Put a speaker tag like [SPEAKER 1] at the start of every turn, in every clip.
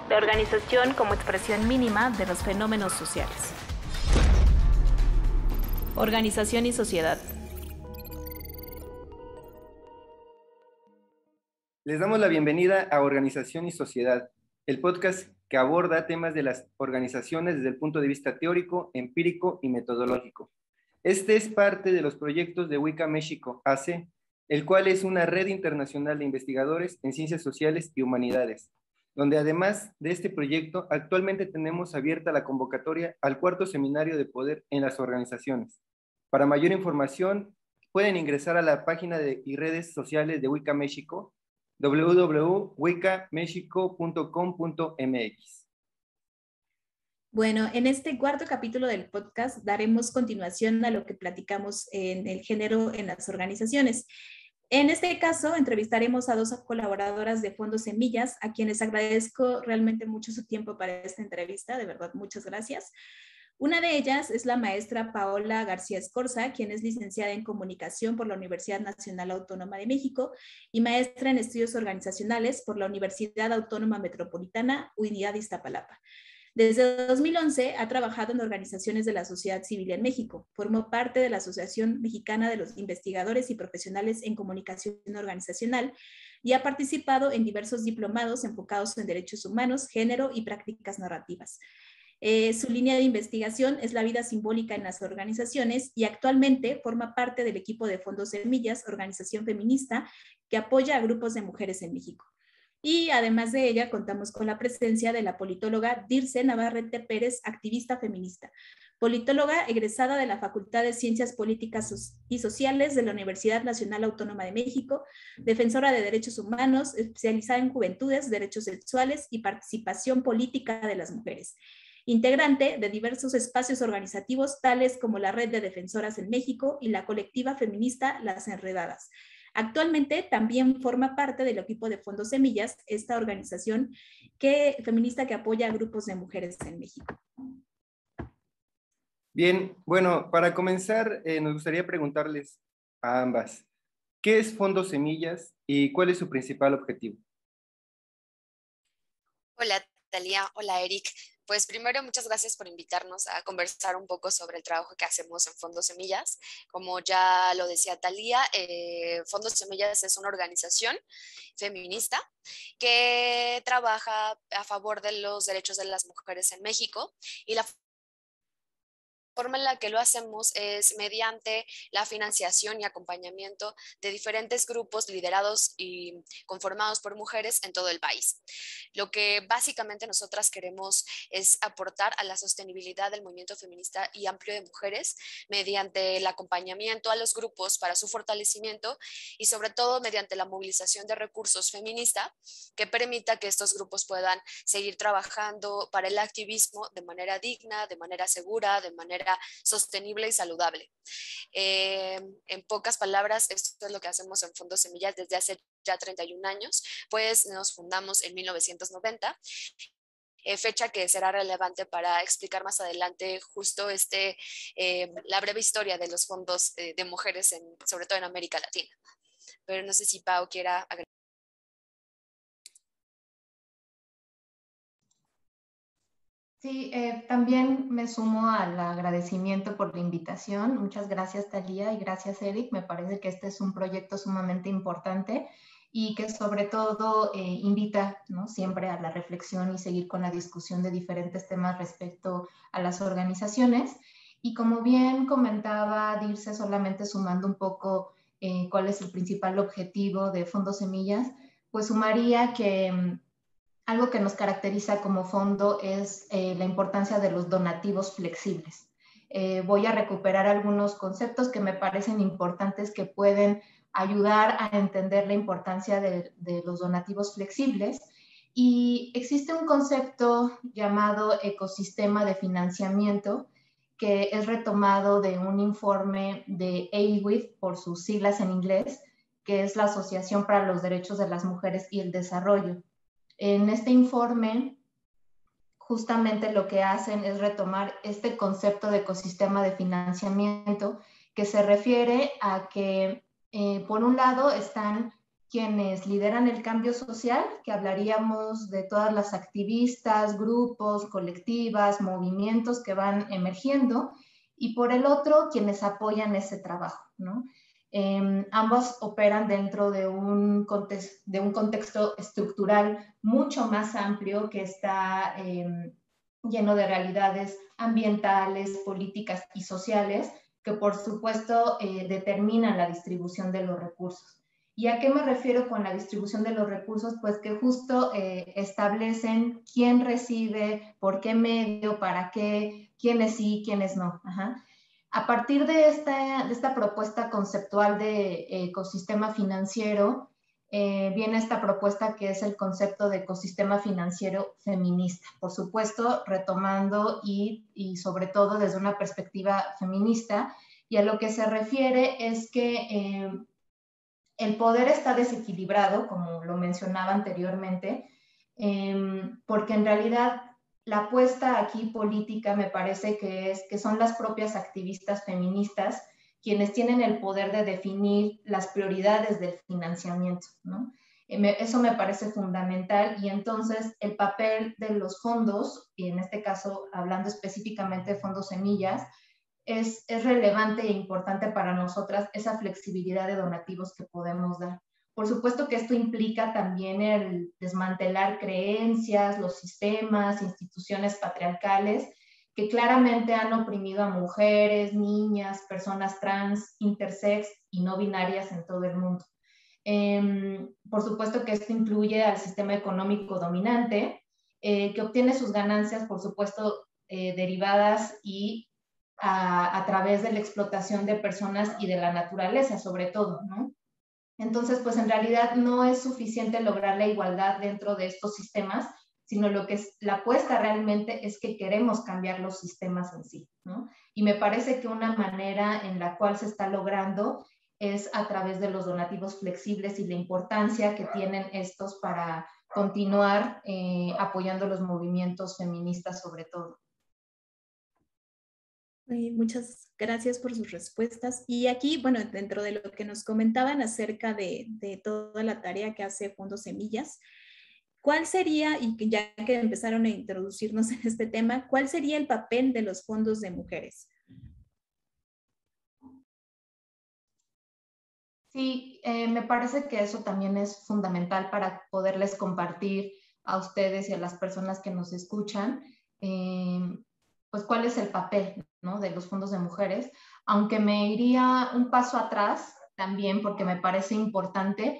[SPEAKER 1] La organización como expresión mínima de los fenómenos sociales. Organización y sociedad.
[SPEAKER 2] Les damos la bienvenida a Organización y Sociedad, el podcast que aborda temas de las organizaciones desde el punto de vista teórico, empírico y metodológico. Este es parte de los proyectos de Wicca México AC, el cual es una red internacional de investigadores en ciencias sociales y humanidades, donde además de este proyecto, actualmente tenemos abierta la convocatoria al cuarto seminario de poder en las organizaciones. Para mayor información, pueden ingresar a la página y redes sociales de Wicca México, www.wiccamexico.com.mx.
[SPEAKER 1] Bueno, en este cuarto capítulo del podcast daremos continuación a lo que platicamos en el género en las organizaciones. En este caso, entrevistaremos a dos colaboradoras de Fondo Semillas, a quienes agradezco realmente mucho su tiempo para esta entrevista. De verdad, muchas gracias. Una de ellas es la maestra Paola García Escorza, quien es licenciada en Comunicación por la Universidad Nacional Autónoma de México y maestra en Estudios Organizacionales por la Universidad Autónoma Metropolitana, Unidad Iztapalapa. Desde 2011 ha trabajado en organizaciones de la sociedad civil en México. Formó parte de la Asociación Mexicana de los Investigadores y Profesionales en Comunicación Organizacional y ha participado en diversos diplomados enfocados en derechos humanos, género y prácticas narrativas. Su línea de investigación es la vida simbólica en las organizaciones y actualmente forma parte del equipo de Fondo Semillas, organización feminista que apoya a grupos de mujeres en México. Y además de ella, contamos con la presencia de la politóloga Dirce Navarrete Pérez, activista feminista, politóloga egresada de la Facultad de Ciencias Políticas y Sociales de la Universidad Nacional Autónoma de México, defensora de derechos humanos, especializada en juventudes, derechos sexuales y participación política de las mujeres. Integrante de diversos espacios organizativos tales como la Red de Defensoras en México y la colectiva feminista Las Enredadas. Actualmente también forma parte del equipo de Fondo Semillas, esta organización feminista que apoya a grupos de mujeres en México.
[SPEAKER 2] Bien, bueno, para comenzar, nos gustaría preguntarles a ambas, ¿qué es Fondo Semillas y cuál es su principal objetivo?
[SPEAKER 3] Hola, Talía. Hola, Eric. Pues primero, muchas gracias por invitarnos a conversar un poco sobre el trabajo que hacemos en Fondo Semillas. Como ya lo decía Talía, Fondo Semillas es una organización feminista que trabaja a favor de los derechos de las mujeres en México y la forma en la que lo hacemos es mediante la financiación y acompañamiento de diferentes grupos liderados y conformados por mujeres en todo el país. Lo que básicamente nosotras queremos es aportar a la sostenibilidad del movimiento feminista y amplio de mujeres mediante el acompañamiento a los grupos para su fortalecimiento y sobre todo mediante la movilización de recursos feministas que permita que estos grupos puedan seguir trabajando para el activismo de manera digna, de manera segura, de manera sostenible y saludable. En pocas palabras, esto es lo que hacemos en Fondo Semillas desde hace ya 31 años, pues nos fundamos en 1990, fecha que será relevante para explicar más adelante justo la breve historia de los fondos de mujeres, sobre todo en América Latina. Pero no sé si Pau quiera agregar.
[SPEAKER 4] Sí, también me sumo al agradecimiento por la invitación. Muchas gracias, Talía, y gracias, Eric. Me parece que este es un proyecto sumamente importante y que sobre todo invita, ¿no?, siempre a la reflexión y seguir con la discusión de diferentes temas respecto a las organizaciones. Y como bien comentaba Dirce, solamente sumando un poco cuál es el principal objetivo de Fondo Semillas, pues sumaría que algo que nos caracteriza como fondo es la importancia de los donativos flexibles. Voy a recuperar algunos conceptos que me parecen importantes que pueden ayudar a entender la importancia de los donativos flexibles. Y existe un concepto llamado ecosistema de financiamiento que es retomado de un informe de AWIF, por sus siglas en inglés, que es la Asociación para los Derechos de las Mujeres y el Desarrollo. En este informe, justamente lo que hacen es retomar este concepto de ecosistema de financiamiento que se refiere a que, por un lado, están quienes lideran el cambio social, que hablaríamos de todas las activistas, grupos, colectivas, movimientos que van emergiendo, y por el otro, quienes apoyan ese trabajo, ¿no? Ambos operan dentro de un contexto estructural mucho más amplio que está lleno de realidades ambientales, políticas y sociales que por supuesto determinan la distribución de los recursos. ¿Y a qué me refiero con la distribución de los recursos? Pues que justo establecen quién recibe, por qué medio, para qué, quiénes sí, quiénes no. Ajá. A partir de esta propuesta conceptual de ecosistema financiero, viene esta propuesta que es el concepto de ecosistema financiero feminista. Por supuesto, retomando y sobre todo desde una perspectiva feminista, y a lo que se refiere es que el poder está desequilibrado, como lo mencionaba anteriormente, porque en realidad la apuesta aquí política me parece que son las propias activistas feministas quienes tienen el poder de definir las prioridades del financiamiento, ¿no? Eso me parece fundamental, y entonces el papel de los fondos, y en este caso hablando específicamente de fondos semillas, es relevante e importante para nosotras esa flexibilidad de donativos que podemos dar. Por supuesto que esto implica también el desmantelar creencias, los sistemas, instituciones patriarcales que claramente han oprimido a mujeres, niñas, personas trans, intersex y no binarias en todo el mundo. Por supuesto que esto incluye al sistema económico dominante, que obtiene sus ganancias, por supuesto, derivadas y a través de la explotación de personas y de la naturaleza, sobre todo, ¿no? Entonces, pues en realidad no es suficiente lograr la igualdad dentro de estos sistemas, sino lo que es la apuesta realmente es que queremos cambiar los sistemas en sí, ¿no? Y me parece que una manera en la cual se está logrando es a través de los donativos flexibles y la importancia que tienen estos para continuar apoyando los movimientos feministas sobre todo.
[SPEAKER 1] Muchas gracias por sus respuestas. Y aquí, bueno, dentro de lo que nos comentaban acerca de toda la tarea que hace Fondos Semillas, ¿cuál sería, y ya que empezaron a introducirnos en este tema, cuál sería el papel de los fondos de mujeres?
[SPEAKER 4] Sí, me parece que eso también es fundamental para poderles compartir a ustedes y a las personas que nos escuchan, pues cuál es el papel, ¿no?, de los fondos de mujeres, aunque me iría un paso atrás también porque me parece importante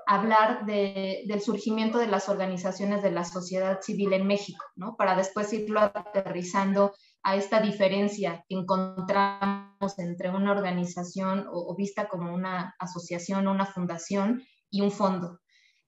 [SPEAKER 4] hablar del surgimiento de las organizaciones de la sociedad civil en México, ¿no?, para después irlo aterrizando a esta diferencia que encontramos entre una organización o vista como una asociación o una fundación y un fondo.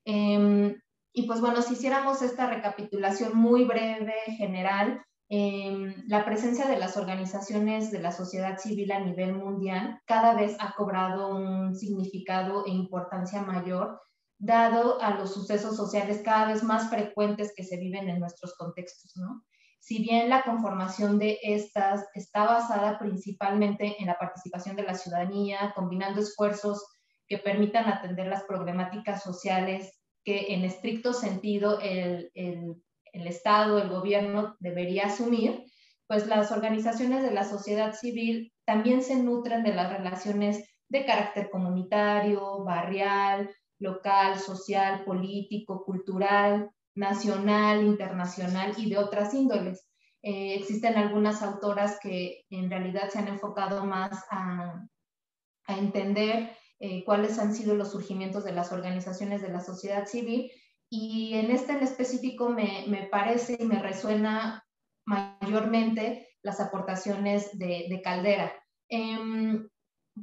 [SPEAKER 4] Y pues bueno, si hiciéramos esta recapitulación muy breve, general, la presencia de las organizaciones de la sociedad civil a nivel mundial cada vez ha cobrado un significado e importancia mayor, dado a los sucesos sociales cada vez más frecuentes que se viven en nuestros contextos, ¿no? Si bien la conformación de estas está basada principalmente en la participación de la ciudadanía, combinando esfuerzos que permitan atender las problemáticas sociales que en estricto sentido el Estado, el gobierno debería asumir, pues las organizaciones de la sociedad civil también se nutren de las relaciones de carácter comunitario, barrial, local, social, político, cultural, nacional, internacional y de otras índoles. Existen algunas autoras que en realidad se han enfocado más a entender cuáles han sido los surgimientos de las organizaciones de la sociedad civil, y en este en específico me parece y me resuena mayormente las aportaciones de Caldera.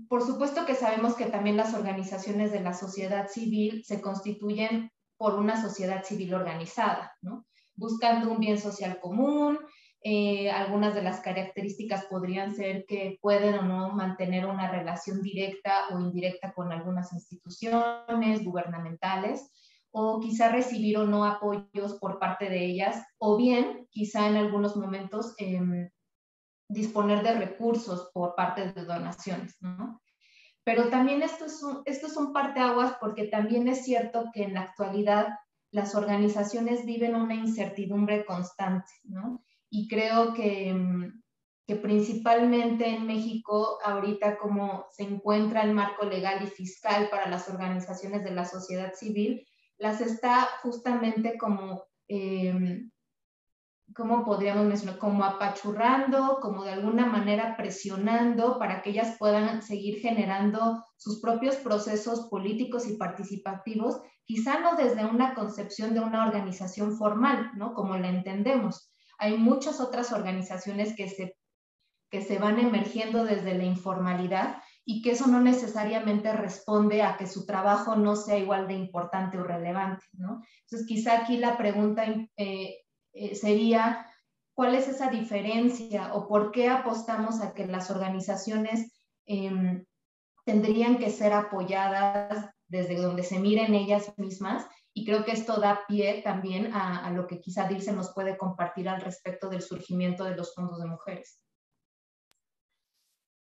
[SPEAKER 4] Por supuesto que sabemos que también las organizaciones de la sociedad civil se constituyen por una sociedad civil organizada, ¿no?, buscando un bien social común. Algunas de las características podrían ser que pueden o no mantener una relación directa o indirecta con algunas instituciones gubernamentales, o quizá recibir o no apoyos por parte de ellas, o bien quizá en algunos momentos disponer de recursos por parte de donaciones, ¿no? Pero también esto es un parteaguas porque también es cierto que en la actualidad las organizaciones viven una incertidumbre constante, ¿no? Y creo que principalmente en México, ahorita como se encuentra el marco legal y fiscal para las organizaciones de la sociedad civil, las está justamente como ¿cómo podríamos mencionar? Como apachurrando, como de alguna manera presionando para que ellas puedan seguir generando sus propios procesos políticos y participativos, quizá no desde una concepción de una organización formal, ¿no? Como la entendemos. Hay muchas otras organizaciones que se van emergiendo desde la informalidad y que eso no necesariamente responde a que su trabajo no sea igual de importante o relevante, ¿no? Entonces, quizá aquí la pregunta sería, ¿cuál es esa diferencia o por qué apostamos a que las organizaciones tendrían que ser apoyadas desde donde se miren ellas mismas? Y creo que esto da pie también a lo que quizá Dilce nos puede compartir al respecto del surgimiento de los fondos de mujeres.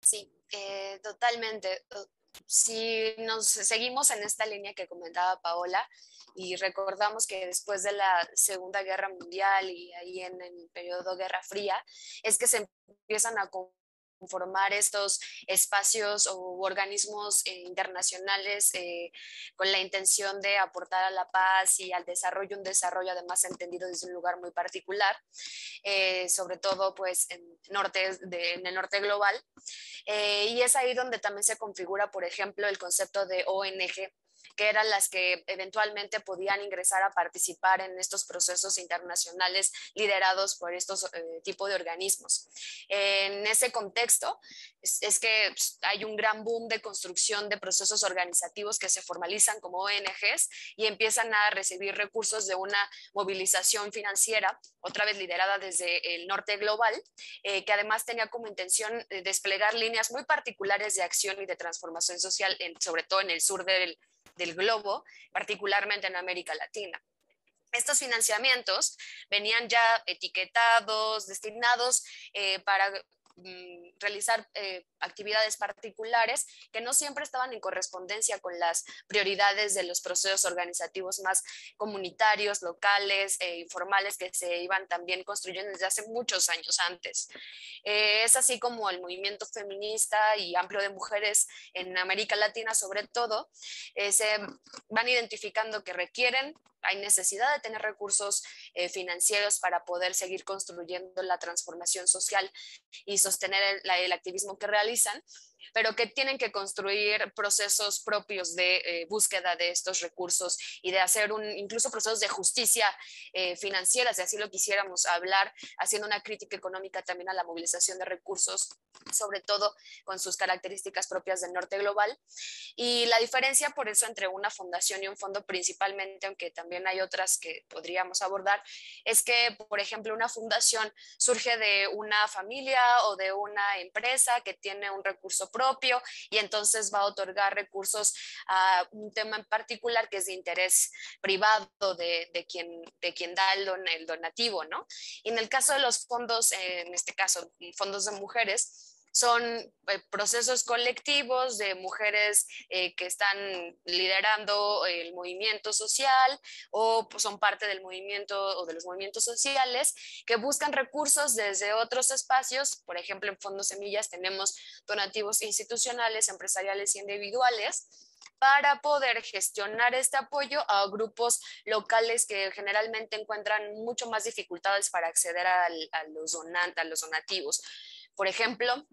[SPEAKER 3] Sí, totalmente. Si nos seguimos en esta línea que comentaba Paola y recordamos que después de la Segunda Guerra Mundial y ahí en el periodo Guerra Fría, es que se empiezan a conformar estos espacios o organismos internacionales con la intención de aportar a la paz y al desarrollo, un desarrollo además entendido desde un lugar muy particular, sobre todo pues en el norte global. Y es ahí donde también se configura, por ejemplo, el concepto de ONG, que eran las que eventualmente podían ingresar a participar en estos procesos internacionales liderados por estos tipos de organismos. En ese contexto es que pues, hay un gran boom de construcción de procesos organizativos que se formalizan como ONGs y empiezan a recibir recursos de una movilización financiera, otra vez liderada desde el norte global, que además tenía como intención desplegar líneas muy particulares de acción y de transformación social, sobre todo en el sur del globo, particularmente en América Latina. Estos financiamientos venían ya etiquetados, destinados para realizar actividades particulares que no siempre estaban en correspondencia con las prioridades de los procesos organizativos más comunitarios, locales e informales que se iban también construyendo desde hace muchos años antes. Es así como el movimiento feminista y amplio de mujeres en América Latina sobre todo se van identificando que hay necesidad de tener recursos financieros para poder seguir construyendo la transformación social y sostener el activismo que realizan, pero que tienen que construir procesos propios de búsqueda de estos recursos y de hacer incluso procesos de justicia financiera, si así lo quisiéramos hablar, haciendo una crítica económica también a la movilización de recursos, sobre todo con sus características propias del norte global. Y la diferencia por eso entre una fundación y un fondo principalmente, aunque también hay otras que podríamos abordar, es que, por ejemplo, una fundación surge de una familia o de una empresa que tiene un recurso propio y entonces va a otorgar recursos a un tema en particular que es de interés privado de quien da el donativo, ¿no? Y en el caso de los fondos, en este caso, fondos de mujeres, son procesos colectivos de mujeres que están liderando el movimiento social o pues, son parte del movimiento o de los movimientos sociales que buscan recursos desde otros espacios. Por ejemplo, en Fondos Semillas tenemos donativos institucionales, empresariales y individuales para poder gestionar este apoyo a grupos locales que generalmente encuentran mucho más dificultades para acceder a los donativos. Por ejemplo,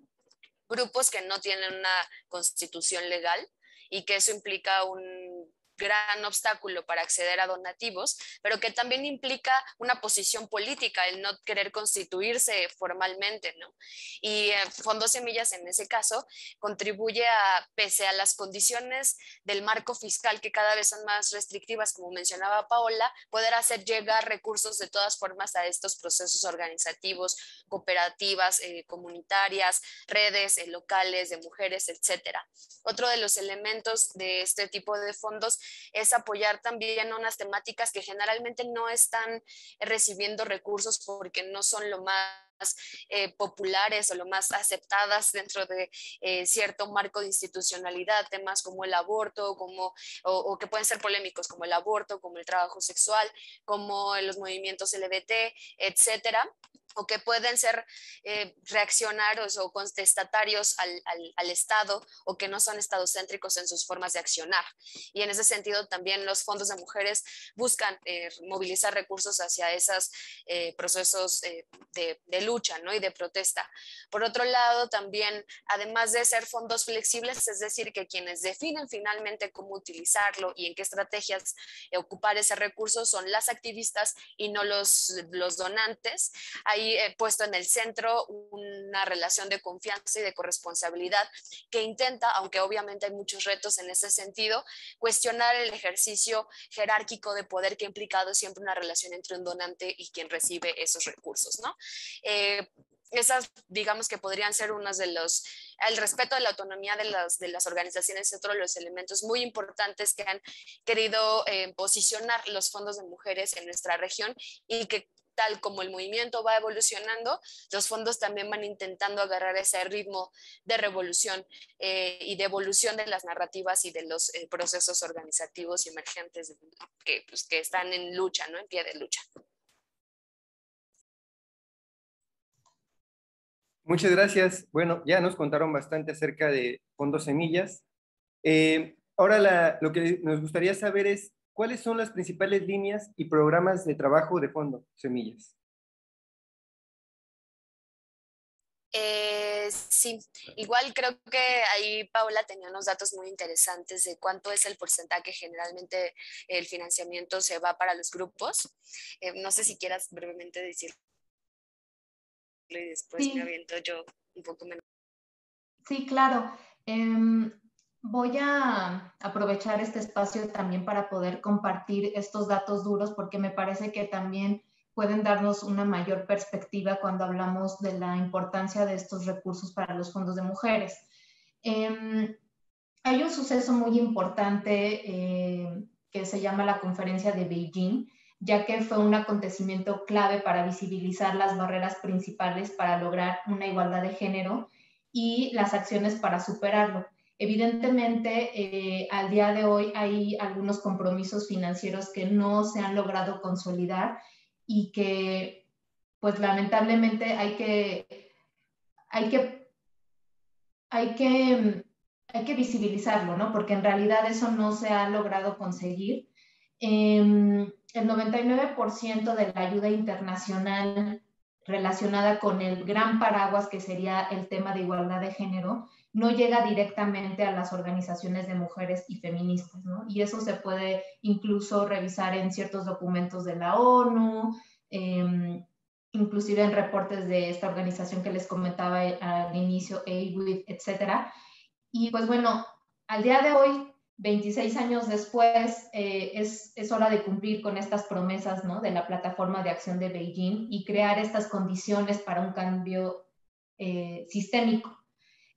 [SPEAKER 3] grupos que no tienen una constitución legal y que eso implica un gran obstáculo para acceder a donativos, pero que también implica una posición política, el no querer constituirse formalmente, ¿no? Y Fondos Semillas en ese caso contribuye pese a las condiciones del marco fiscal que cada vez son más restrictivas, como mencionaba Paola, poder hacer llegar recursos de todas formas a estos procesos organizativos, cooperativas, comunitarias, redes locales de mujeres, etcétera. Otro de los elementos de este tipo de fondos es apoyar también unas temáticas que generalmente no están recibiendo recursos porque no son lo más populares o lo más aceptadas dentro de cierto marco de institucionalidad, temas como el aborto, o que pueden ser polémicos, como el aborto, como el trabajo sexual, como los movimientos LGBT, etcétera, o que pueden ser reaccionarios o contestatarios al Estado, o que no son estadocéntricos en sus formas de accionar. Y en ese sentido también los fondos de mujeres buscan movilizar recursos hacia esos procesos de lucha, ¿no? Y de protesta. Por otro lado, también, además de ser fondos flexibles, es decir, que quienes definen finalmente cómo utilizarlo y en qué estrategias ocupar ese recurso son las activistas y no los donantes. Ahí he puesto en el centro una relación de confianza y de corresponsabilidad que intenta, aunque obviamente hay muchos retos en ese sentido, cuestionar el ejercicio jerárquico de poder que ha implicado siempre una relación entre un donante y quien recibe esos recursos, ¿no? Esas, digamos que podrían ser unos de los, el respeto de la autonomía de las organizaciones, otro de los elementos muy importantes que han querido posicionar los fondos de mujeres en nuestra región, y que tal como el movimiento va evolucionando, los fondos también van intentando agarrar ese ritmo de revolución y de evolución de las narrativas y de los procesos organizativos y emergentes que están en lucha, ¿no? En pie de lucha.
[SPEAKER 2] Muchas gracias. Bueno, ya nos contaron bastante acerca de Fondos Semillas. Ahora lo que nos gustaría saber es cuáles son las principales líneas y programas de trabajo de Fondos Semillas.
[SPEAKER 3] Sí, igual creo que ahí Paula tenía unos datos muy interesantes de cuánto es el porcentaje generalmente el financiamiento se va para los grupos. No sé si quieras brevemente decirlo y después me aviento yo un poco menos.
[SPEAKER 4] Sí, claro. Voy a aprovechar este espacio también para poder compartir estos datos duros, porque me parece que también pueden darnos una mayor perspectiva cuando hablamos de la importancia de estos recursos para los fondos de mujeres. Hay un suceso muy importante que se llama la Conferencia de Beijing, ya que fue un acontecimiento clave para visibilizar las barreras principales para lograr una igualdad de género y las acciones para superarlo. Evidentemente, al día de hoy hay algunos compromisos financieros que no se han logrado consolidar y que, pues lamentablemente, hay que visibilizarlo, ¿no? Porque en realidad eso no se ha logrado conseguir. El 99% de la ayuda internacional relacionada con el gran paraguas que sería el tema de igualdad de género no llega directamente a las organizaciones de mujeres y feministas, ¿no? Y eso se puede incluso revisar en ciertos documentos de la ONU, inclusive en reportes de esta organización que les comentaba al inicio, AWID, etcétera. Y pues bueno, al día de hoy, 26 años después, es hora de cumplir con estas promesas, ¿no? De la plataforma de acción de Beijing y crear estas condiciones para un cambio sistémico.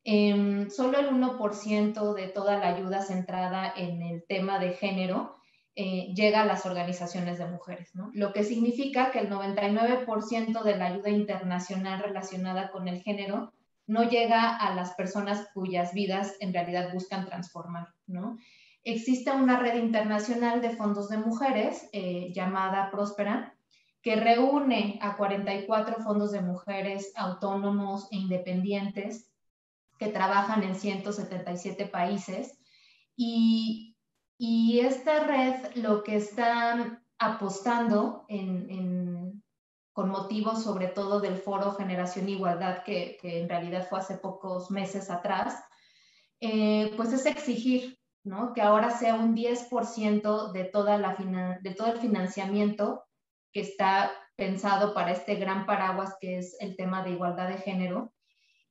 [SPEAKER 4] Solo el 1% de toda la ayuda centrada en el tema de género llega a las organizaciones de mujeres, ¿no? Lo que significa que el 99% de la ayuda internacional relacionada con el género no llega a las personas cuyas vidas en realidad buscan transformar, ¿no? Existe una red internacional de fondos de mujeres llamada Próspera, que reúne a 44 fondos de mujeres autónomos e independientes que trabajan en 177 países. Y esta red lo que está apostando con motivo sobre todo del Foro Generación Igualdad, que en realidad fue hace pocos meses atrás, pues es exigir, ¿no? Que ahora sea un 10% de todo el financiamiento que está pensado para este gran paraguas que es el tema de igualdad de género,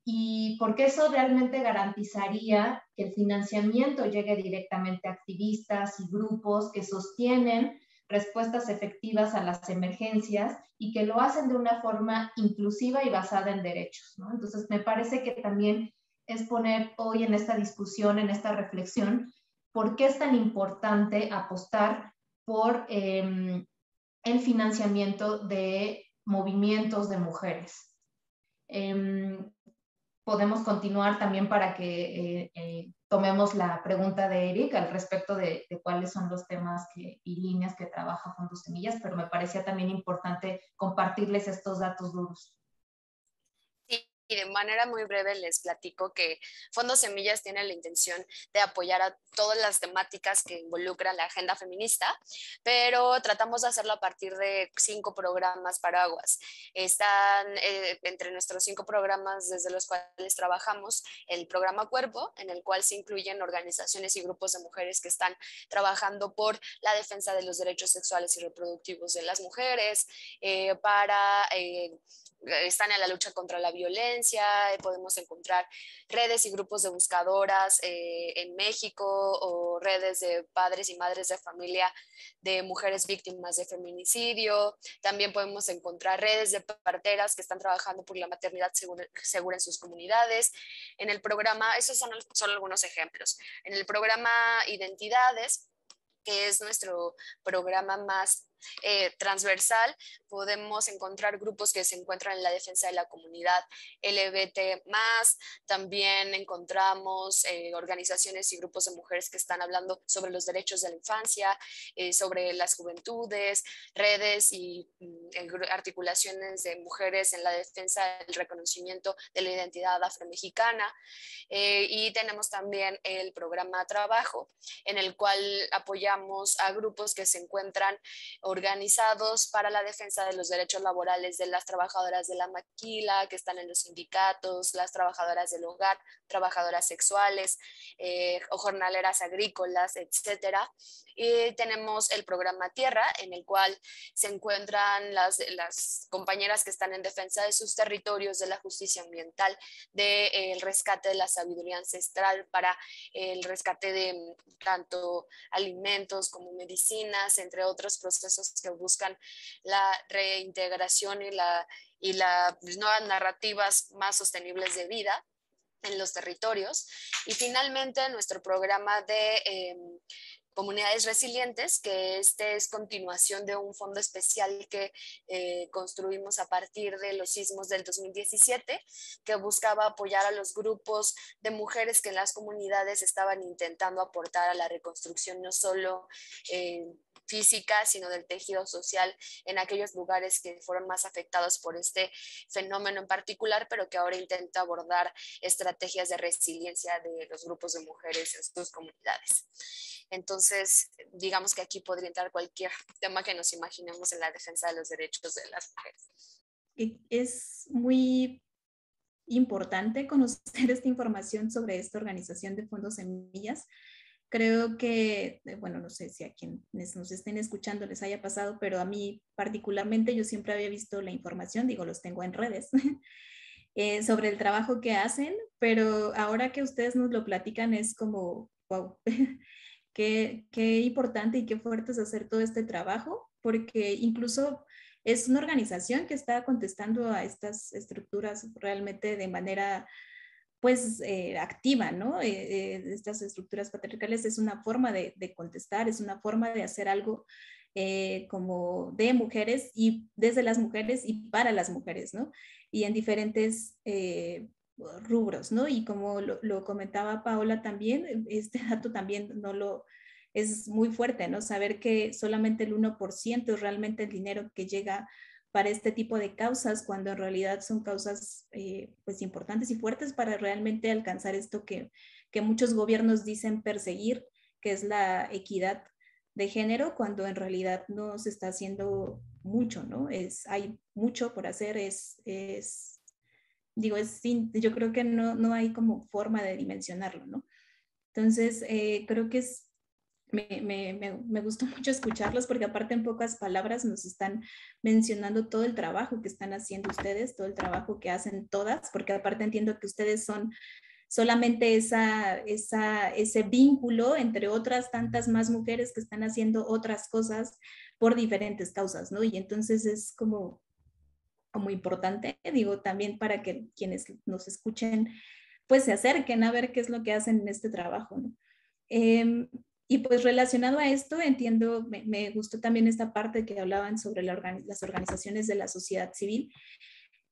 [SPEAKER 4] y porque eso realmente garantizaría que el financiamiento llegue directamente a activistas y grupos que sostienen respuestas efectivas a las emergencias y que lo hacen de una forma inclusiva y basada en derechos, ¿no? Entonces, me parece que también es poner hoy en esta discusión, en esta reflexión, por qué es tan importante apostar por el financiamiento de movimientos de mujeres. Podemos continuar también para que tomemos la pregunta de Eric al respecto de cuáles son los temas y líneas que trabaja Fondos Semillas, pero me parecía también importante compartirles estos datos duros.
[SPEAKER 3] Y de manera muy breve les platico que Fondos Semillas tiene la intención de apoyar a todas las temáticas que involucran la agenda feminista, pero tratamos de hacerlo a partir de 5 programas paraguas. Están entre nuestros 5 programas desde los cuales trabajamos el programa Cuerpo, en el cual se incluyen organizaciones y grupos de mujeres que están trabajando por la defensa de los derechos sexuales y reproductivos de las mujeres, están en la lucha contra la violencia, podemos encontrar redes y grupos de buscadoras en México o redes de padres y madres de familia de mujeres víctimas de feminicidio. También podemos encontrar redes de parteras que están trabajando por la maternidad segura en sus comunidades. En el programa, esos son solo algunos ejemplos. En el programa Identidades, que es nuestro programa más transversal, podemos encontrar grupos que se encuentran en la defensa de la comunidad LGBT+, también encontramos organizaciones y grupos de mujeres que están hablando sobre los derechos de la infancia, sobre las juventudes, redes y articulaciones de mujeres en la defensa del reconocimiento de la identidad afromexicana, y tenemos también el programa Trabajo, en el cual apoyamos a grupos que se encuentran organizados para la defensa de los derechos laborales de las trabajadoras de la maquila, que están en los sindicatos, las trabajadoras del hogar, trabajadoras sexuales o jornaleras agrícolas, etcétera. Y tenemos el programa Tierra, en el cual se encuentran las compañeras que están en defensa de sus territorios, de la justicia ambiental, del rescate de la sabiduría ancestral, para el rescate de tanto alimentos como medicinas, entre otros procesos que buscan la reintegración y las nuevas narrativas más sostenibles de vida en los territorios. Y finalmente nuestro programa de Comunidades Resilientes, que este es continuación de un fondo especial que construimos a partir de los sismos del 2017, que buscaba apoyar a los grupos de mujeres que en las comunidades estaban intentando aportar a la reconstrucción no solo física, sino del tejido social en aquellos lugares que fueron más afectados por este fenómeno en particular, pero que ahora intenta abordar estrategias de resiliencia de los grupos de mujeres en sus comunidades. Entonces, digamos que aquí podría entrar cualquier tema que nos imaginemos en la defensa de los derechos de las mujeres.
[SPEAKER 1] Es muy importante conocer esta información sobre esta organización de Fondos Semillas. Creo que, bueno, no sé si a quienes nos estén escuchando les haya pasado, pero a mí particularmente yo siempre había visto la información, digo, los tengo en redes, sobre el trabajo que hacen, pero ahora que ustedes nos lo platican es como, wow, qué importante y qué fuerte es hacer todo este trabajo, porque incluso es una organización que está contestando a estas estructuras realmente de manera pues activa, ¿no? Estas estructuras patriarcales es una forma de contestar, es una forma de hacer algo como de mujeres y desde las mujeres y para las mujeres, ¿no? Y en diferentes rubros, ¿no? Y como lo comentaba Paola también, este dato también es muy fuerte, ¿no? Saber que solamente el 1% es realmente el dinero que llega para este tipo de causas, cuando en realidad son causas pues importantes y fuertes para realmente alcanzar esto que muchos gobiernos dicen perseguir, que es la equidad de género, cuando en realidad no se está haciendo mucho, ¿no? Hay mucho por hacer, yo creo que no hay como forma de dimensionarlo, ¿no? Entonces, creo que me gustó mucho escucharlos porque aparte en pocas palabras nos están mencionando todo el trabajo que están haciendo ustedes, todo el trabajo que hacen todas, porque aparte entiendo que ustedes son solamente ese vínculo entre otras tantas más mujeres que están haciendo otras cosas por diferentes causas, ¿no? Y entonces es como importante, digo, también para que quienes nos escuchen pues se acerquen a ver qué es lo que hacen en este trabajo, ¿no? Y pues relacionado a esto, entiendo, me gustó también esta parte que hablaban sobre las organizaciones de la sociedad civil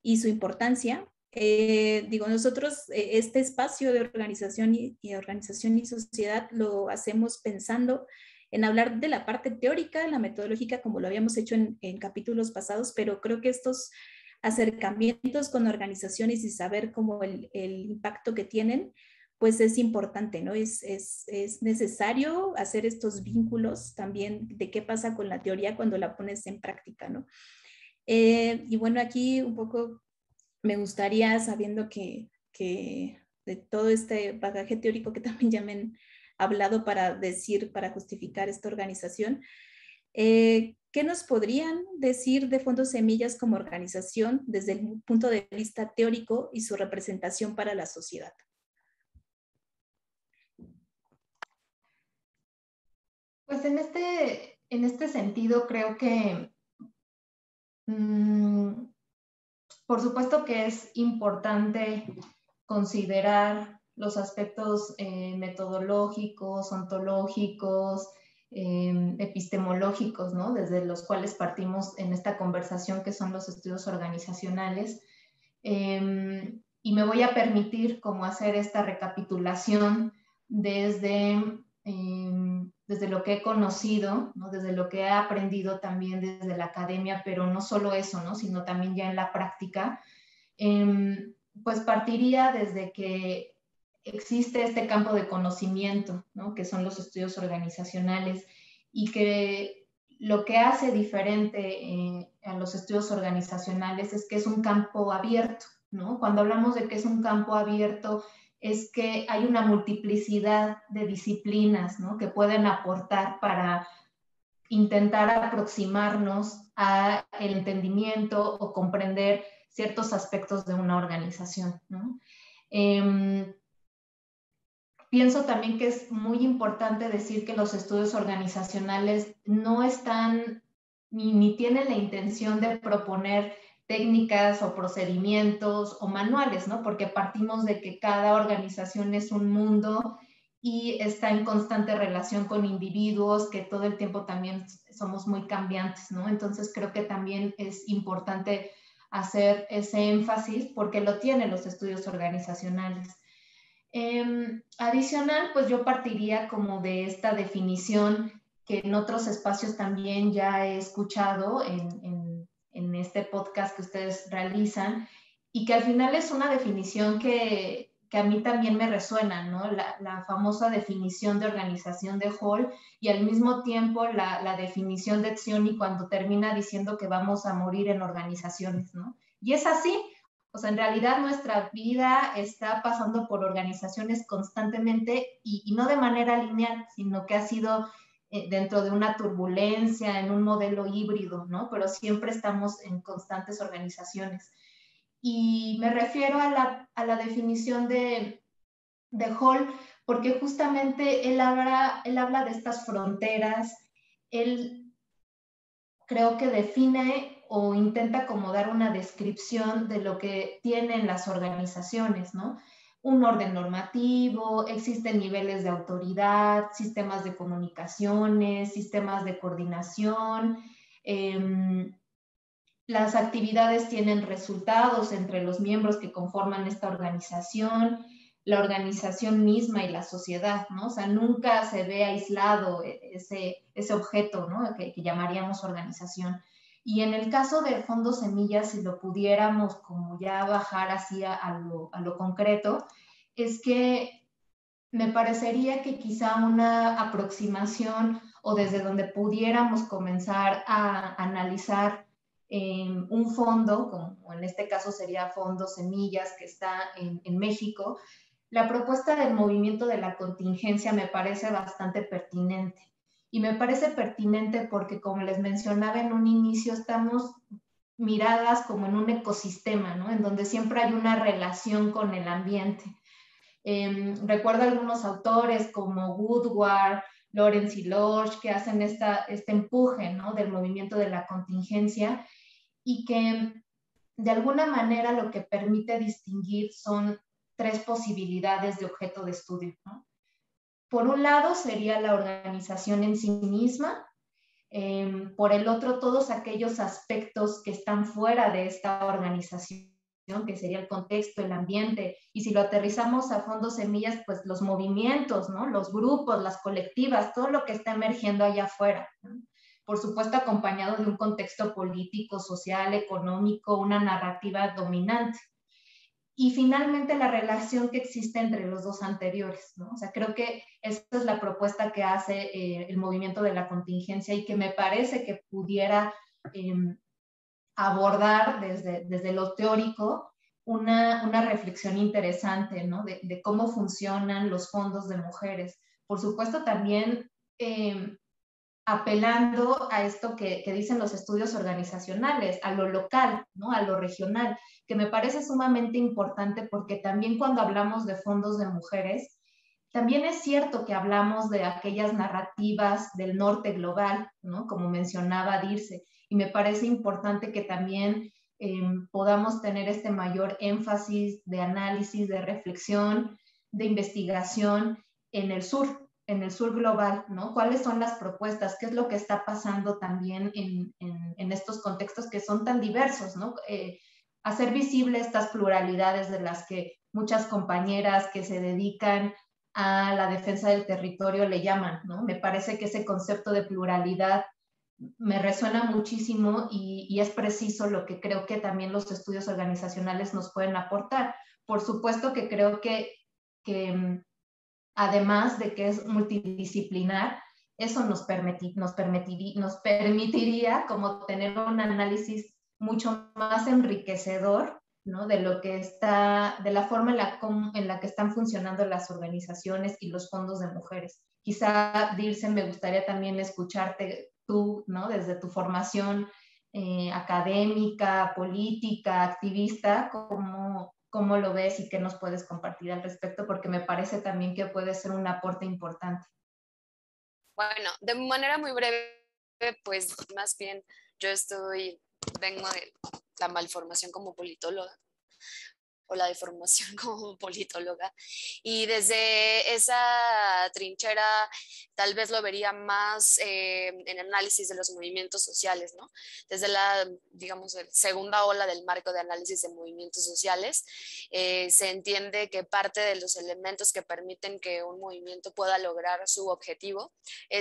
[SPEAKER 1] y su importancia, Nosotros este espacio de organización y sociedad lo hacemos pensando en hablar de la parte teórica, la metodológica, como lo habíamos hecho en capítulos pasados, pero creo que estos acercamientos con organizaciones y saber cómo el impacto que tienen, pues es importante, ¿no? Es necesario hacer estos vínculos también de qué pasa con la teoría cuando la pones en práctica, ¿no? Y bueno, aquí un poco me gustaría, sabiendo que de todo este bagaje teórico que también ya me han hablado para justificar esta organización, ¿qué nos podrían decir de Fondos Semillas como organización desde el punto de vista teórico y su representación para la sociedad?
[SPEAKER 4] Pues en este sentido creo que por supuesto que es importante considerar los aspectos metodológicos, ontológicos, epistemológicos, ¿no? Desde los cuales partimos en esta conversación, que son los estudios organizacionales. Y me voy a permitir como hacer esta recapitulación desde lo que he conocido, ¿no? Desde lo que he aprendido también desde la academia, pero no solo eso, ¿no? Sino también ya en la práctica. Pues partiría desde que existe este campo de conocimiento, ¿no? Que son los estudios organizacionales, y que lo que hace diferente a los estudios organizacionales es que es un campo abierto, ¿no? Cuando hablamos de que es un campo abierto, es que hay una multiplicidad de disciplinas, ¿no? Que pueden aportar para intentar aproximarnos al entendimiento o comprender ciertos aspectos de una organización, ¿no? Pienso también que es muy importante decir que los estudios organizacionales no están ni tienen la intención de proponer técnicas o procedimientos o manuales, ¿no? Porque partimos de que cada organización es un mundo y está en constante relación con individuos que todo el tiempo también somos muy cambiantes, ¿no? Entonces creo que también es importante hacer ese énfasis porque lo tienen los estudios organizacionales. Adicional, pues yo partiría como de esta definición que en otros espacios también ya he escuchado en este podcast que ustedes realizan, y que al final es una definición que a mí también me resuena, ¿no? La famosa definición de organización de Hall, y al mismo tiempo la definición de Etzioni cuando termina diciendo que vamos a morir en organizaciones, ¿no? Y es así. O sea, en realidad nuestra vida está pasando por organizaciones constantemente y no de manera lineal, sino que ha sido dentro de una turbulencia, en un modelo híbrido, ¿no? Pero siempre estamos en constantes organizaciones. Y me refiero a la definición de Hall, porque justamente él habla de estas fronteras. Él creo que define o intenta como dar una descripción de lo que tienen las organizaciones, ¿no? Un orden normativo, existen niveles de autoridad, sistemas de comunicaciones, sistemas de coordinación, las actividades tienen resultados entre los miembros que conforman esta organización, la organización misma y la sociedad, ¿no? O sea, nunca se ve aislado ese objeto, ¿no? Que llamaríamos organización. Y en el caso de Fondos Semillas, si lo pudiéramos como ya bajar así a lo concreto, es que me parecería que quizá una aproximación o desde donde pudiéramos comenzar a analizar un fondo, como en este caso sería Fondos Semillas, que está en México, la propuesta del movimiento de la contingencia me parece bastante pertinente. Y me parece pertinente porque, como les mencionaba en un inicio, estamos miradas como en un ecosistema, ¿no? En donde siempre hay una relación con el ambiente. Recuerdo algunos autores como Woodward, Lawrence y Lodge, que hacen este empuje, ¿no? Del movimiento de la contingencia, y que de alguna manera lo que permite distinguir son tres posibilidades de objeto de estudio, ¿no? Por un lado sería la organización en sí misma, por el otro todos aquellos aspectos que están fuera de esta organización, que sería el contexto, el ambiente, y si lo aterrizamos a fondos semillas, pues los movimientos, ¿no? Los grupos, las colectivas, todo lo que está emergiendo allá afuera, ¿no? Por supuesto acompañado de un contexto político, social, económico, una narrativa dominante. Y finalmente la relación que existe entre los dos anteriores, ¿no? O sea, creo que esta es la propuesta que hace el movimiento de la contingencia y que me parece que pudiera abordar desde lo teórico una reflexión interesante, ¿no? De cómo funcionan los fondos de mujeres. Por supuesto, también apelando a esto que dicen los estudios organizacionales, a lo local, ¿no? A lo regional, que me parece sumamente importante porque también cuando hablamos de fondos de mujeres, también es cierto que hablamos de aquellas narrativas del norte global, ¿no? Como mencionaba Dirce, y me parece importante que también podamos tener este mayor énfasis de análisis, de reflexión, de investigación en el sur global, ¿no? ¿Cuáles son las propuestas? ¿Qué es lo que está pasando también en estos contextos que son tan diversos, ¿no? Hacer visible estas pluralidades de las que muchas compañeras que se dedican a la defensa del territorio le llaman, ¿no? Me parece que ese concepto de pluralidad me resuena muchísimo y es preciso lo que creo que también los estudios organizacionales nos pueden aportar. Por supuesto que creo que además de que es multidisciplinar, eso nos permitiría como tener un análisis mucho más enriquecedor, ¿no? De lo que de la forma en la que están funcionando las organizaciones y los fondos de mujeres. Quizá, Dirce, me gustaría también escucharte tú, ¿no? Desde tu formación académica, política, activista, ¿cómo lo ves y qué nos puedes compartir al respecto? Porque me parece también que puede ser un aporte importante.
[SPEAKER 3] Bueno, de manera muy breve, pues más bien vengo de la malformación como politóloga o la deformación como politóloga. Y desde esa trinchera tal vez lo vería más en análisis de los movimientos sociales, ¿no? Desde la, digamos, segunda ola del marco de análisis de movimientos sociales, se entiende que parte de los elementos que permiten que un movimiento pueda lograr su objetivo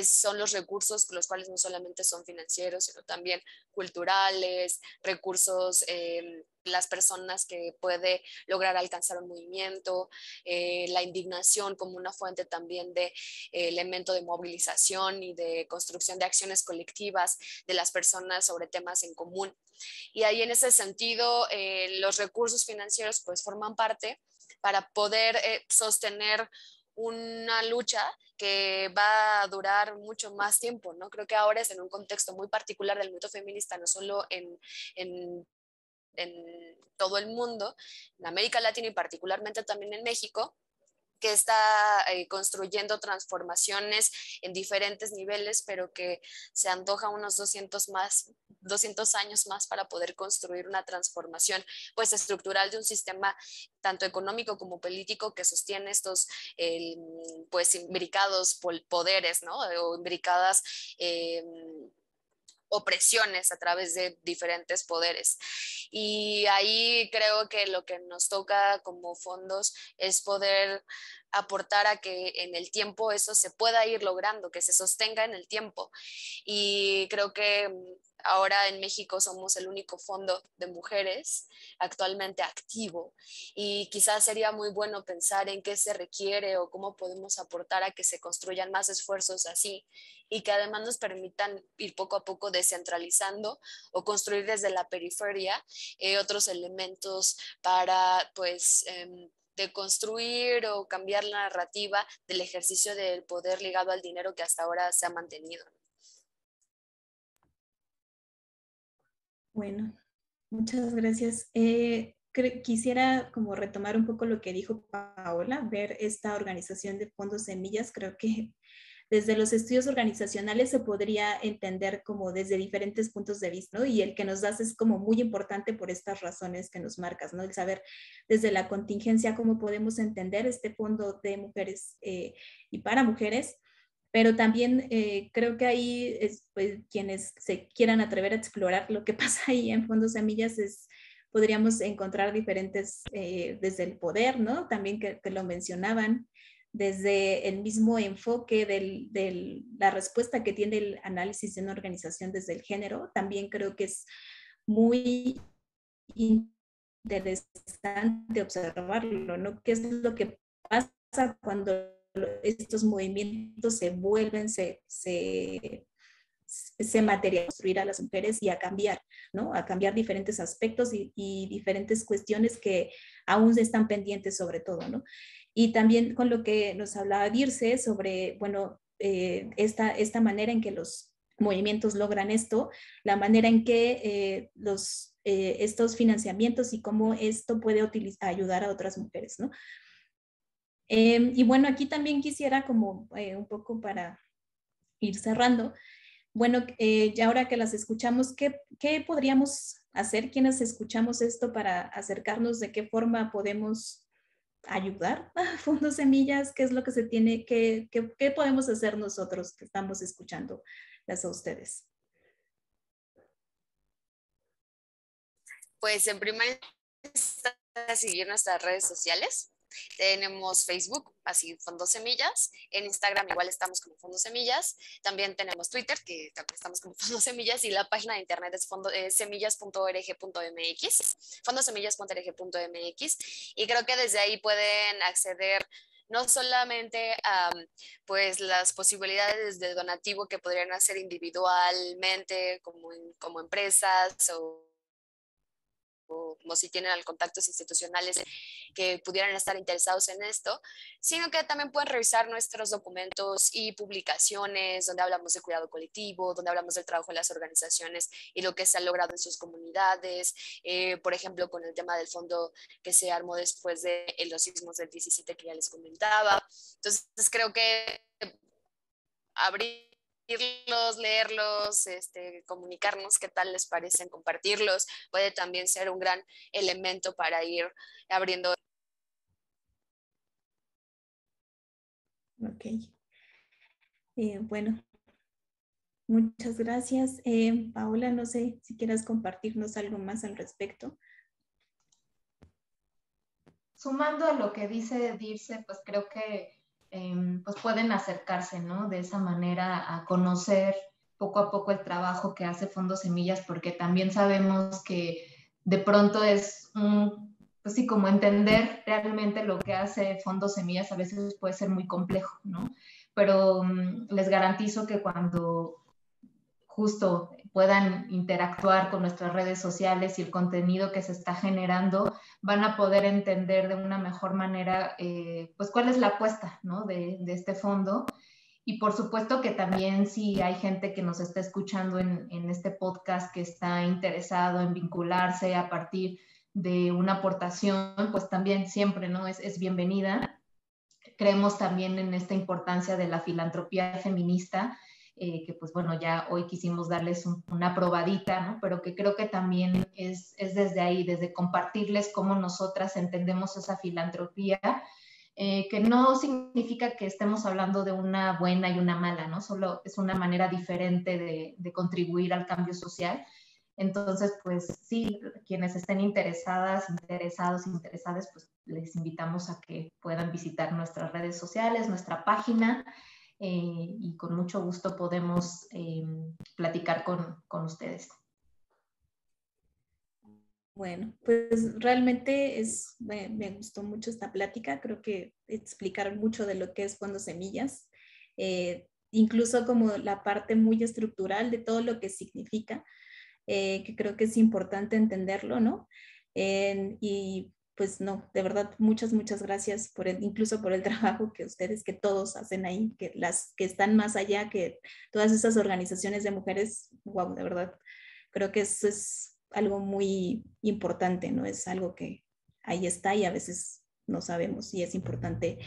[SPEAKER 3] son los recursos, los cuales no solamente son financieros, sino también culturales, recursos las personas que puede lograr alcanzar un movimiento, la indignación como una fuente también de elemento de movilización y de construcción de acciones colectivas de las personas sobre temas en común. Y ahí en ese sentido, los recursos financieros pues forman parte para poder sostener una lucha que va a durar mucho más tiempo, ¿no? Creo que ahora es en un contexto muy particular del movimiento feminista, no solo en todo el mundo, en América Latina y particularmente también en México, que está construyendo transformaciones en diferentes niveles, pero que se antoja unos 200 años más para poder construir una transformación pues estructural de un sistema tanto económico como político que sostiene estos pues imbricados poderes, ¿no? O imbricadas opresiones a través de diferentes poderes. Y ahí creo que lo que nos toca como fondos es poder aportar a que en el tiempo eso se pueda ir logrando, que se sostenga en el tiempo. Y creo que ahora en México somos el único fondo de mujeres actualmente activo y quizás sería muy bueno pensar en qué se requiere o cómo podemos aportar a que se construyan más esfuerzos así y que además nos permitan ir poco a poco descentralizando o construir desde la periferia otros elementos para pues de construir o cambiar la narrativa del ejercicio del poder ligado al dinero que hasta ahora se ha mantenido.
[SPEAKER 1] Bueno, muchas gracias. Quisiera como retomar un poco lo que dijo Paola, ver esta organización de fondos semillas. Creo que desde los estudios organizacionales se podría entender como desde diferentes puntos de vista, ¿no? Y el que nos das es como muy importante por estas razones que nos marcas, ¿no? El saber desde la contingencia cómo podemos entender este fondo de mujeres y para mujeres, pero también creo que ahí pues, quienes se quieran atrever a explorar lo que pasa ahí en Fondos Semillas es podríamos encontrar diferentes, desde el poder, ¿no? También que lo mencionaban, desde el mismo enfoque de la respuesta que tiene el análisis de una organización desde el género. También creo que es muy interesante observarlo, ¿no? ¿Qué es lo que pasa cuando estos movimientos se vuelven, se materializa, construir a las mujeres y a cambiar, ¿no? A cambiar diferentes aspectos y diferentes cuestiones que aún están pendientes sobre todo, ¿no? Y también con lo que nos hablaba Dirce sobre, bueno, esta manera en que los movimientos logran esto, la manera en que estos financiamientos y cómo esto puede ayudar a otras mujeres, ¿no? Y bueno, aquí también quisiera como un poco para ir cerrando, bueno, ya ahora que las escuchamos, ¿qué podríamos hacer quienes escuchamos esto para acercarnos de qué forma podemos ayudar a Fondos Semillas? ¿Qué es lo que se tiene, qué podemos hacer nosotros que estamos escuchando las a ustedes?
[SPEAKER 3] Pues en primer lugar, seguir nuestras redes sociales. Tenemos Facebook, así Fondos Semillas. En Instagram igual estamos como Fondos Semillas. También tenemos Twitter, que también estamos como Fondos Semillas. Y la página de internet es semillas.org.mx, fondosemillas.org.mx. Y creo que desde ahí pueden acceder no solamente a pues, las posibilidades de donativo que podrían hacer individualmente como empresas o como si tienen contactos institucionales que pudieran estar interesados en esto, sino que también pueden revisar nuestros documentos y publicaciones donde hablamos de cuidado colectivo, donde hablamos del trabajo en las organizaciones y lo que se ha logrado en sus comunidades, por ejemplo, con el tema del fondo que se armó después de los sismos del 17 que ya les comentaba. Entonces, creo que abrirlos, leerlos, comunicarnos qué tal les parecen, compartirlos, puede también ser un gran elemento para ir abriendo.
[SPEAKER 1] Ok. Bueno, muchas gracias. Paola, no sé si quieras compartirnos algo más al respecto.
[SPEAKER 4] Sumando a lo que dice Dirce, pues creo que pues pueden acercarse, ¿no? De esa manera a conocer poco a poco el trabajo que hace Fondos Semillas, porque también sabemos que de pronto es pues sí, como entender realmente lo que hace Fondos Semillas a veces puede ser muy complejo, ¿no? Pero les garantizo que cuando justo puedan interactuar con nuestras redes sociales y el contenido que se está generando, van a poder entender de una mejor manera pues cuál es la apuesta, ¿no? de este fondo. Y por supuesto que también si hay gente que nos está escuchando en este podcast que está interesado en vincularse a partir de una aportación, pues también siempre, ¿no? Es bienvenida. Creemos también en esta importancia de la filantropía feminista, que pues bueno, ya hoy quisimos darles una probadita, ¿no? Pero que creo que también es desde ahí, desde compartirles cómo nosotras entendemos esa filantropía, que no significa que estemos hablando de una buena y una mala, ¿no? Solo es una manera diferente de contribuir al cambio social. Entonces, pues sí, quienes estén interesadas, interesadas, pues les invitamos a que puedan visitar nuestras redes sociales, nuestra página, y con mucho gusto podemos platicar con ustedes.
[SPEAKER 1] Bueno, pues realmente me gustó mucho esta plática. Creo que explicaron mucho de lo que es Fondos Semillas, incluso como la parte muy estructural de todo lo que significa, que creo que es importante entenderlo, ¿no? Y pues no, de verdad, muchas gracias incluso por el trabajo que ustedes, que todos hacen ahí, que las que están más allá, que todas esas organizaciones de mujeres, wow, de verdad, creo que eso es algo muy importante, ¿no? Es algo que ahí está y a veces no sabemos y es importante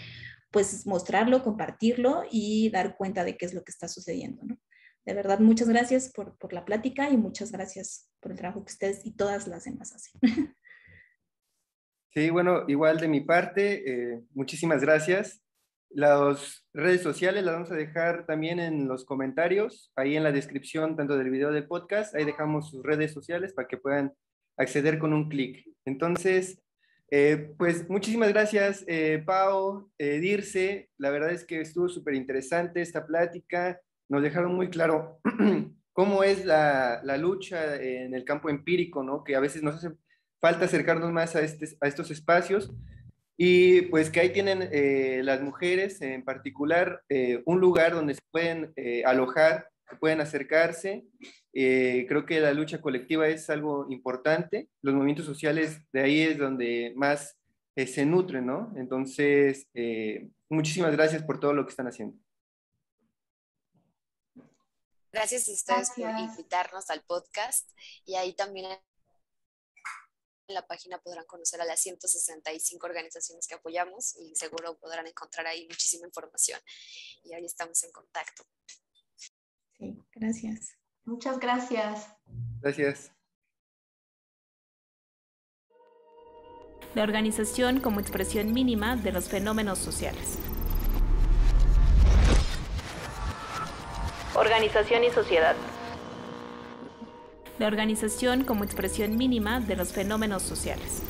[SPEAKER 1] pues mostrarlo, compartirlo y dar cuenta de qué es lo que está sucediendo, ¿no? De verdad, muchas gracias por la plática y muchas gracias por el trabajo que ustedes y todas las demás hacen.
[SPEAKER 2] Sí, bueno, igual de mi parte, muchísimas gracias. Las redes sociales las vamos a dejar también en los comentarios, ahí en la descripción tanto del video del podcast, ahí dejamos sus redes sociales para que puedan acceder con un clic. Entonces, pues muchísimas gracias, Pau, Dirce. La verdad es que estuvo súper interesante esta plática. Nos dejaron muy claro cómo es la lucha en el campo empírico, ¿no? Que a veces nos hace falta acercarnos más a estos espacios. Y pues que ahí tienen las mujeres en particular un lugar donde se pueden alojar, que pueden acercarse. Creo que la lucha colectiva es algo importante. Los movimientos sociales de ahí es donde más se nutren, ¿no? Entonces, muchísimas gracias por todo lo que están haciendo.
[SPEAKER 3] Gracias a ustedes por invitarnos al podcast, y ahí también en la página podrán conocer a las 165 organizaciones que apoyamos y seguro podrán encontrar ahí muchísima información, y ahí estamos en contacto.
[SPEAKER 1] Sí, gracias.
[SPEAKER 4] Muchas gracias.
[SPEAKER 2] Gracias.
[SPEAKER 1] La organización como expresión mínima de los fenómenos sociales. Organización y sociedad. La organización como expresión mínima de los fenómenos sociales.